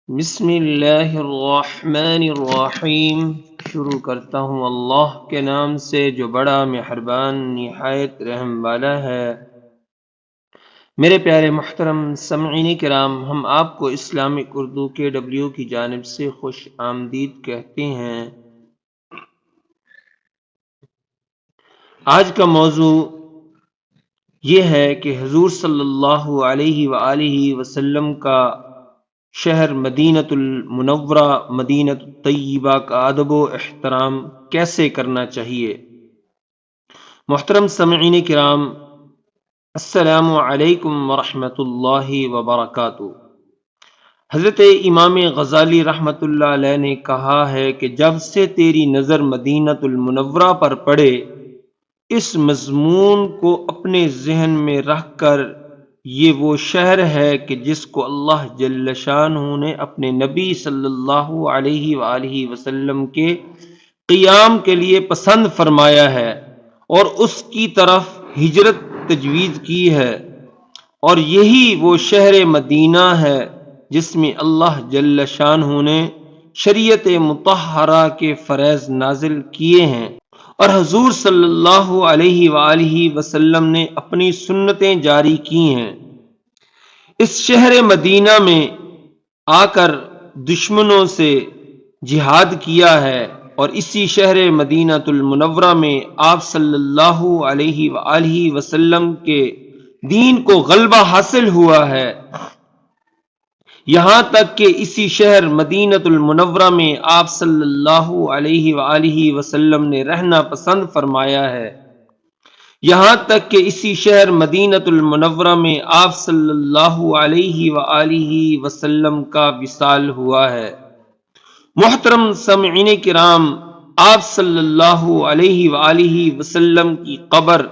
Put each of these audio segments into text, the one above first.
بسم اللہ الرحمن الرحیم۔ شروع کرتا ہوں اللہ کے نام سے جو بڑا مہربان نہایت رحم والا ہے۔ میرے پیارے محترم سامعین کرام، ہم آپ کو اسلامک اردو KW کی جانب سے خوش آمدید کہتے ہیں۔ آج کا موضوع یہ ہے کہ حضور صلی اللہ علیہ وآلہ وسلم کا شہر مدینۃ المنورہ مدینۃ الطیبہ کا ادب و احترام کیسے کرنا چاہیے۔ محترم سامعین کرام، السلام علیکم ورحمۃ اللہ وبرکاتہ۔ حضرت امام غزالی رحمۃ اللہ علیہ نے کہا ہے کہ جب سے تیری نظر مدینۃ المنورہ پر پڑے، اس مضمون کو اپنے ذہن میں رکھ کر یہ وہ شہر ہے کہ جس کو اللہ جل شانہ نے اپنے نبی صلی اللہ علیہ وآلہ وسلم کے قیام کے لیے پسند فرمایا ہے اور اس کی طرف ہجرت تجویز کی ہے، اور یہی وہ شہر مدینہ ہے جس میں اللہ جل شانہ نے شریعت مطہرہ کے فریض نازل کیے ہیں اور حضور صلی اللہ علیہ وآلہ وسلم نے اپنی سنتیں جاری کی ہیں۔ اس شہر مدینہ میں آ کر دشمنوں سے جہاد کیا ہے اور اسی شہر مدینۃ المنورہ میں آپ صلی اللہ علیہ وآلہ وسلم کے دین کو غلبہ حاصل ہوا ہے، یہاں تک کہ اسی شہر مدینۃ المنورہ میں آپ صلی اللہ علیہ وآلہ وسلم نے رہنا پسند فرمایا ہے، یہاں تک کہ اسی شہر مدینۃ المنورہ میں آپ صلی اللہ علیہ وآلہ وسلم کا وصال ہوا ہے۔ محترم سامعین کرام، آپ صلی اللہ علیہ وآلہ وسلم کی قبر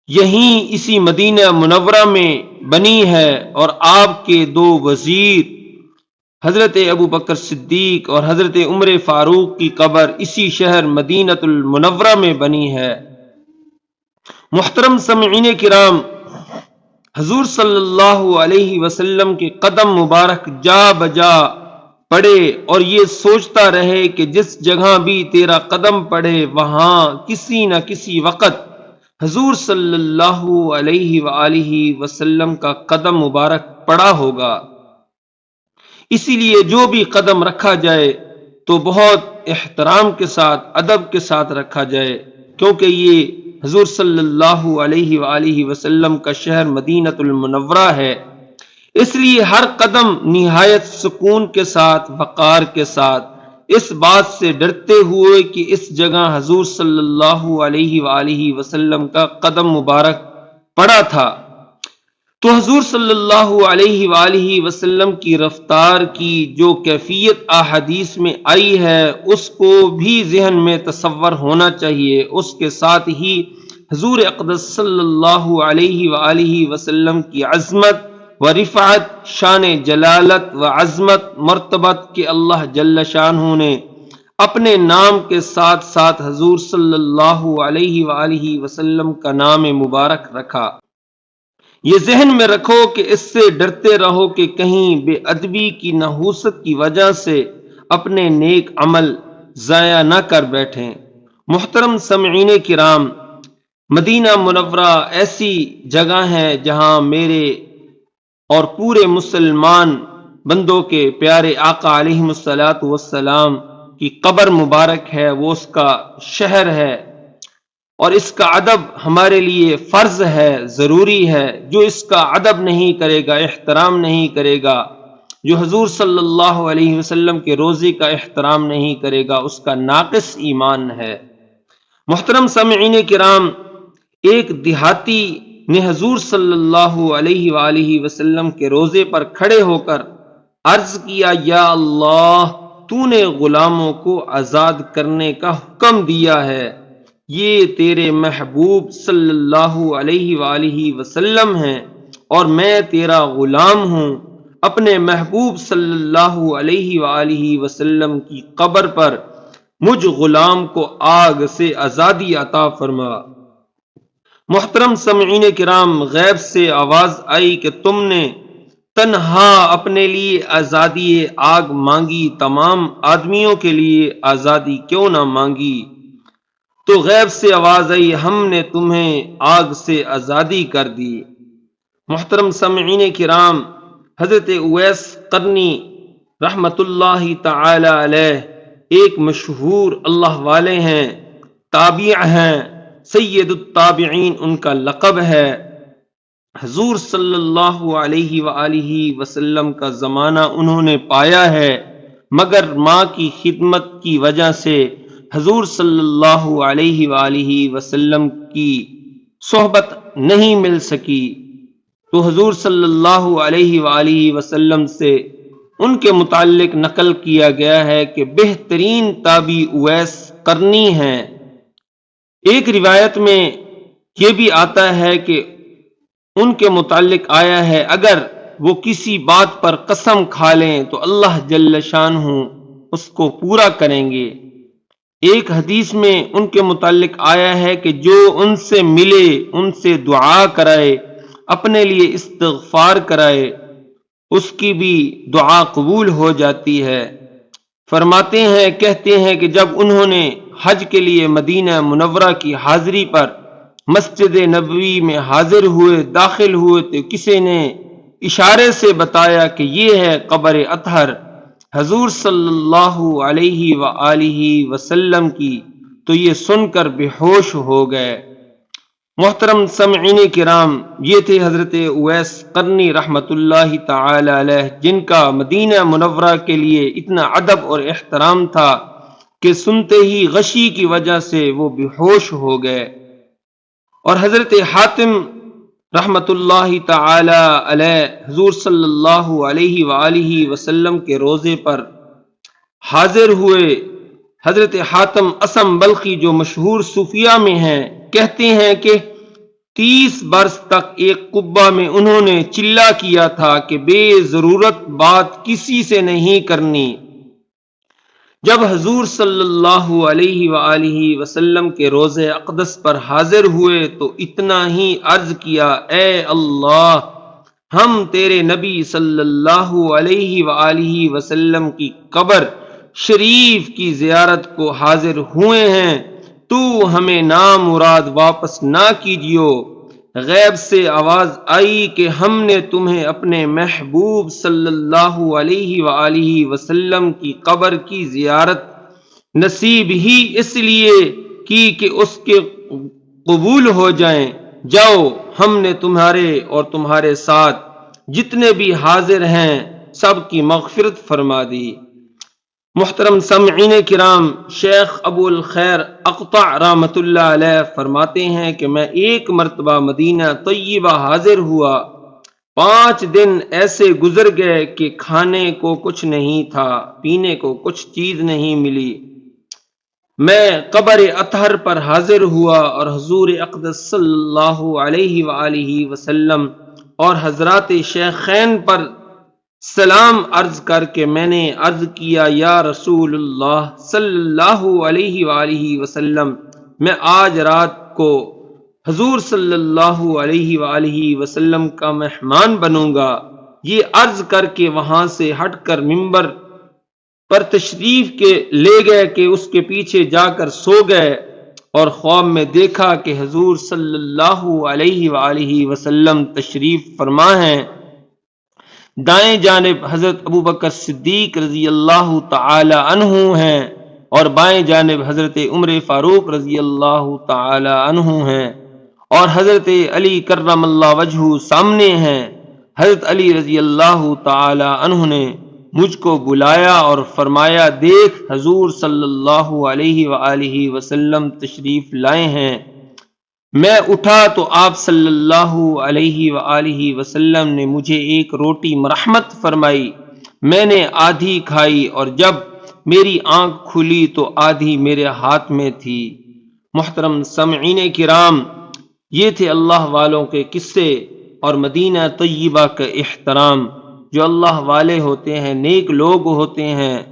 یہیں اسی مدینہ منورہ میں بنی ہے، اور آپ کے دو وزیر حضرت ابو بکر صدیق اور حضرت عمر فاروق کی قبر اسی شہر مدینۃ المنورہ میں بنی ہے۔ محترم سامعین کرام، حضور صلی اللہ علیہ وسلم کے قدم مبارک جا بجا پڑے اور یہ سوچتا رہے کہ جس جگہ بھی تیرا قدم پڑے وہاں کسی نہ کسی وقت حضور صلی اللہ علیہ وآلہ وسلم کا قدم مبارک پڑا ہوگا۔ اسی لیے جو بھی قدم رکھا جائے تو بہت احترام کے ساتھ، ادب کے ساتھ رکھا جائے، کیونکہ یہ حضور صلی اللہ علیہ وآلہ وسلم کا شہر مدینۃ المنورہ ہے، اس لیے ہر قدم نہایت سکون کے ساتھ، وقار کے ساتھ، اس بات سے ڈرتے ہوئے کہ اس جگہ حضور صلی اللہ علیہ وآلہ وسلم کا قدم مبارک پڑا تھا، تو حضور صلی اللہ علیہ وآلہ وسلم کی رفتار کی جو کیفیت احادیث میں آئی ہے اس کو بھی ذہن میں تصور ہونا چاہیے۔ اس کے ساتھ ہی حضور اقدس صلی اللہ علیہ وآلہ وسلم کی عظمت و رفعت، شان جلالت و عظمت، مرتبت کہ اللہ جل شانہ نے اپنے نام کے ساتھ ساتھ حضور صلی اللہ علیہ وآلہ وسلم کا نام مبارک رکھا۔ یہ ذہن میں رکھو کہ اس سے ڈرتے رہو کہ کہیں بے ادبی کی نحوست کی وجہ سے اپنے نیک عمل ضائع نہ کر بیٹھیں۔ محترم سامعین کرام، مدینہ منورہ ایسی جگہ ہے جہاں میرے اور پورے مسلمان بندوں کے پیارے آقا علیہ الصلوۃ والسلام کی قبر مبارک ہے، وہ اس کا شہر ہے، اور اس کا ادب ہمارے لیے فرض ہے، ضروری ہے۔ جو اس کا ادب نہیں کرے گا، احترام نہیں کرے گا، جو حضور صلی اللہ علیہ وسلم کے روضے کا احترام نہیں کرے گا، اس کا ناقص ایمان ہے۔ محترم سامعین کرام، ایک دیہاتی نے حضور صلی اللہ علیہ وآلہ وسلم کے روضے پر کھڑے ہو کر عرض کیا، یا اللہ، تو نے غلاموں کو آزاد کرنے کا حکم دیا ہے، یہ تیرے محبوب صلی اللہ علیہ وآلہ وسلم ہیں اور میں تیرا غلام ہوں، اپنے محبوب صلی اللہ علیہ وآلہ وسلم کی قبر پر مجھ غلام کو آگ سے آزادی عطا فرما۔ محترم سامعین کرام، غیب سے آواز آئی کہ تم نے تنہا اپنے لیے آزادی آگ مانگی، تمام آدمیوں کے لیے آزادی کیوں نہ مانگی؟ تو غیب سے آواز آئی، ہم نے تمہیں آگ سے آزادی کر دی۔ محترم سامعین کرام، حضرت اویس قرنی رحمت اللہ تعالی علیہ ایک مشہور اللہ والے ہیں، تابع ہیں، سید التابعین ان کا لقب ہے۔ حضور صلی اللہ علیہ وآلہ وسلم کا زمانہ انہوں نے پایا ہے، مگر ماں کی خدمت کی وجہ سے حضور صلی اللہ علیہ وآلہ وسلم کی صحبت نہیں مل سکی، تو حضور صلی اللہ علیہ وآلہ وسلم سے ان کے متعلق نقل کیا گیا ہے کہ بہترین تابعی اویس قرنی ہیں۔ ایک روایت میں یہ بھی آتا ہے کہ ان کے متعلق آیا ہے، اگر وہ کسی بات پر قسم کھا لیں تو اللہ جل شانہ اس کو پورا کریں گے۔ ایک حدیث میں ان کے متعلق آیا ہے کہ جو ان سے ملے ان سے دعا کرائے، اپنے لیے استغفار کرائے، اس کی بھی دعا قبول ہو جاتی ہے۔ فرماتے ہیں، کہتے ہیں کہ جب انہوں نے حج کے لیے مدینہ منورہ کی حاضری پر مسجد نبوی میں حاضر ہوئے، داخل ہوئے تو کسی نے اشارے سے بتایا کہ یہ ہے قبر اطہر حضور صلی اللہ علیہ وآلہ وسلم کی، تو یہ سن کر بے ہوش ہو گئے۔ محترم سامعین کرام، یہ تھے حضرت اویس قرنی رحمت اللہ تعالی علیہ، جن کا مدینہ منورہ کے لیے اتنا ادب اور احترام تھا کہ سنتے ہی غشی کی وجہ سے وہ بے ہوش ہو گئے۔ اور حضرت حاتم رحمت اللہ تعالی علیہ حضور صلی اللہ علیہ وآلہ وسلم کے روضے پر حاضر ہوئے۔ حضرت حاتم اسم بلخی جو مشہور صوفیہ میں ہیں، کہتے ہیں کہ 30 برس تک ایک قبہ میں انہوں نے چلا کیا تھا کہ بے ضرورت بات کسی سے نہیں کرنی۔ جب حضور صلی اللہ علیہ وآلہ وسلم کے روضے اقدس پر حاضر ہوئے تو اتنا ہی عرض کیا، اے اللہ، ہم تیرے نبی صلی اللہ علیہ وآلہ وسلم کی قبر شریف کی زیارت کو حاضر ہوئے ہیں، تو ہمیں نامراد واپس نہ کیجیو۔ غیب سے آواز آئی کہ ہم نے تمہیں اپنے محبوب صلی اللہ علیہ وآلہ وسلم کی قبر کی زیارت نصیب ہی اس لیے کی کہ اس کے قبول ہو جائیں۔ جاؤ، ہم نے تمہارے اور تمہارے ساتھ جتنے بھی حاضر ہیں سب کی مغفرت فرما دی۔ محترم سامعین کرام، شیخ ابو الخیر اقطع رحمت اللہ علیہ فرماتے ہیں کہ میں ایک مرتبہ مدینہ طیبہ حاضر ہوا، 5 دن ایسے گزر گئے کہ کھانے کو کچھ نہیں تھا، پینے کو کچھ چیز نہیں ملی۔ میں قبر اطہر پر حاضر ہوا اور حضور اقدس صلی اللہ علیہ وآلہ وسلم اور حضرات شیخین پر سلام عرض کر کے میں نے عرض کیا، یا رسول اللہ صلی اللہ علیہ وآلہ وسلم، میں آج رات کو حضور صلی اللہ علیہ وآلہ وسلم کا مہمان بنوں گا۔ یہ عرض کر کے وہاں سے ہٹ کر منبر پر تشریف کے لے گئے کہ اس کے پیچھے جا کر سو گئے، اور خواب میں دیکھا کہ حضور صلی اللہ علیہ وآلہ وسلم تشریف فرما ہیں۔ دائیں جانب حضرت ابوبکر صدیق رضی اللہ تعالی عنہ ہیں اور بائیں جانب حضرت عمر فاروق رضی اللہ تعالی عنہ ہیں، اور حضرت علی کرم اللہ وجہہ سامنے ہیں۔ حضرت علی رضی اللہ تعالی عنہ نے مجھ کو بلایا اور فرمایا، دیکھ حضور صلی اللہ علیہ وآلہ وسلم تشریف لائے ہیں۔ میں اٹھا تو آپ صلی اللہ علیہ وآلہ وسلم نے مجھے ایک روٹی مرحمت فرمائی، میں نے آدھی کھائی، اور جب میری آنکھ کھلی تو آدھی میرے ہاتھ میں تھی۔ محترم سامعین کرام، یہ تھے اللہ والوں کے قصے اور مدینہ طیبہ کا احترام۔ جو اللہ والے ہوتے ہیں، نیک لوگ ہوتے ہیں،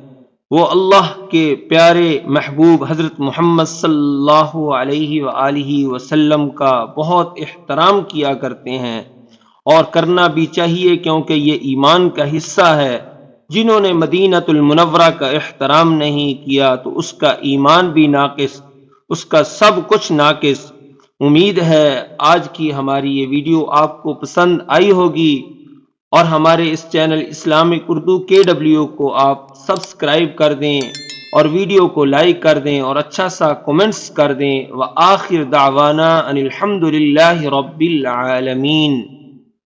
وہ اللہ کے پیارے محبوب حضرت محمد صلی اللہ علیہ وآلہ وسلم کا بہت احترام کیا کرتے ہیں، اور کرنا بھی چاہیے، کیونکہ یہ ایمان کا حصہ ہے۔ جنہوں نے مدینۃ المنورہ کا احترام نہیں کیا تو اس کا ایمان بھی ناقص، اس کا سب کچھ ناقص۔ امید ہے آج کی ہماری یہ ویڈیو آپ کو پسند آئی ہوگی، اور ہمارے اس چینل اسلامک اردو KW کو آپ سبسکرائب کر دیں، اور ویڈیو کو لائک کر دیں، اور اچھا سا کومنٹس کر دیں۔ وآخر دعوانا ان الحمد للہ رب العالمین۔